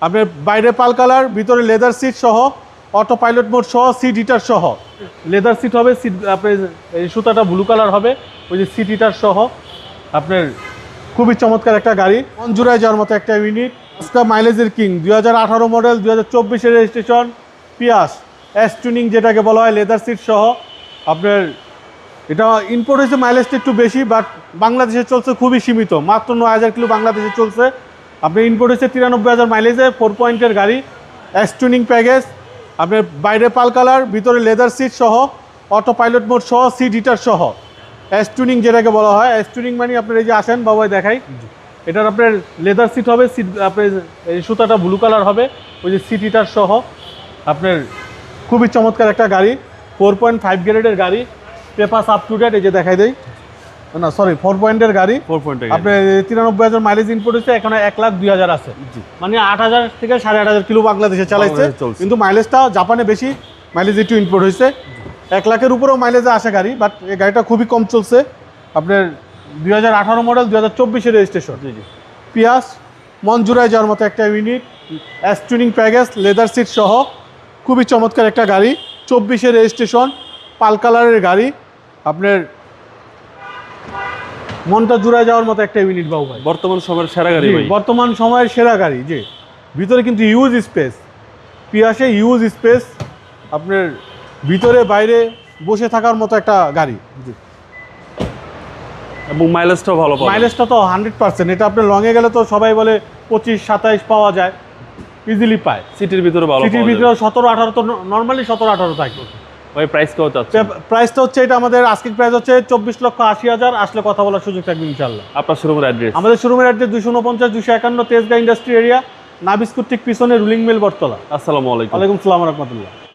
আপনার বাইরে পাল কালার, ভিতরে লেদার সিট সহ, অটো পাইলট মোড সহ, সিট হিটার সহ। লেদার সিট হবে, সিট আপনার এই সুতাটা ব্লু কালার হবে, ওই যে সিট হিটার সহ। আপনার খুবই চমৎকার একটা গাড়ি, মন জুড়ায় যাওয়ার মতো একটা ইউনিট। আজকে মাইলেজের কিং, 2018 মডেল, 2024-এর রেজিস্ট্রেশন, পিয়াস এস টুনিং যেটাকে বলা হয়, লেদার সিট সহ। আপনার এটা ইম্পোর্ট হয়েছে, মাইলেজটা একটু বেশি, বাট বাংলাদেশে চলছে খুবই সীমিত, মাত্র 9000 কিলো বাংলাদেশে চলছে। আপনি ইম্পোর্ট হয়েছে 93,000 মাইলেজে, 4 পয়েন্টের গাড়ি, এস টুনিং প্যাকেজ। আপনার বাইরে পাল কালার, ভিতরে লেদার সিট সহ, অটো পাইলট মোড সহ, সিট হিটার সহ। এস টুনিং যেটাকে বলা হয়, এস টুনিং মানে আপনার এই যে আসেন বাবাই দেখাই, এটার আপনার লেদার সিট হবে, সিট আপনার এই সুতাটা ব্লু কালার হবে, ওই যে সিট হিটার সহ। আপনার খুবই চমৎকার একটা গাড়ি, 4.5 গ্রেডের গাড়ি, পেপারস আপ টু ডেট। এই যে দেখাই দেই, না সরি 4 পয়েন্টের গাড়ি, 4 পয়েন্ট আপনার 93,000 মাইলেজ ইনপুট হচ্ছে, এখানে 1,02,000 আছে, মানে 8,000 থেকে 8,500 কিলো বাংলাদেশে চালাইছে, কিন্তু মাইলেজটা জাপানে বেশি মাইলেজ একটু ইনপুট হয়েছে। 1 লাখের উপরেও মাইলেজে আসে গাড়ি, বাট এই গাড়িটা খুবই কম চলছে। আপনার 2018 মডেল, 2024-এর রেজিস্ট্রেশন, পিয়াস মন জুড়ায় যাওয়ার মতো একটা ইউনিট, এস টুনিং প্যাকেজ, লেদার সিট সহ। খুবই চমৎকার একটা গাড়ি, 24-এর রেজিস্ট্রেশন, পাল কালারের গাড়ি। আপনার মনটা জুড়ায় যাওয়ার মতো একটা ইউনিট বাবু ভাই, বর্তমান সময়ের সেরা গাড়ি ভাই। বর্তমান সময়ের সেরা গাড়ি। যে ভিতরে কিন্তু ইউজ স্পেস, পিয়াসে ইউজ স্পেস, আপনার ভিতরে বাইরে বসে থাকার মতো একটা গাড়ি। এবং মাইলেজটাও ভালো পাবেন। মাইলেজটা তো 100%। এটা আপনার লংয়ে গেলে তো সবাই বলে 25-27 পাওয়া যায়, ইজিলি পায়। সিটির ভিতরে ভালো সিটির পাওয়া ভিতরে যাবে। 17-18 তো নর্মালি 17-18 থাকে। ভাই প্রাইস কত আছে? প্রাইসটা হচ্ছে, এটা আমাদের আস্কিং প্রাইস হচ্ছে 24,80,000। আসলে কথা বলার সুযোগ থাকবে ইনশাল্লাহ। আপনার শোরুমের অ্যাড্রেস? আমাদের শোরুমের অ্যাড্রেস 249-251 তেজগাঁ ইন্ডাস্ট্রি এরিয়া, নাবিস্কুট ঠিক পিছনে রুলিং মিল বটতলা। আসসালামু আলাইকুম। ওয়ালাইকুম সালাম রহমতুল্লাহ।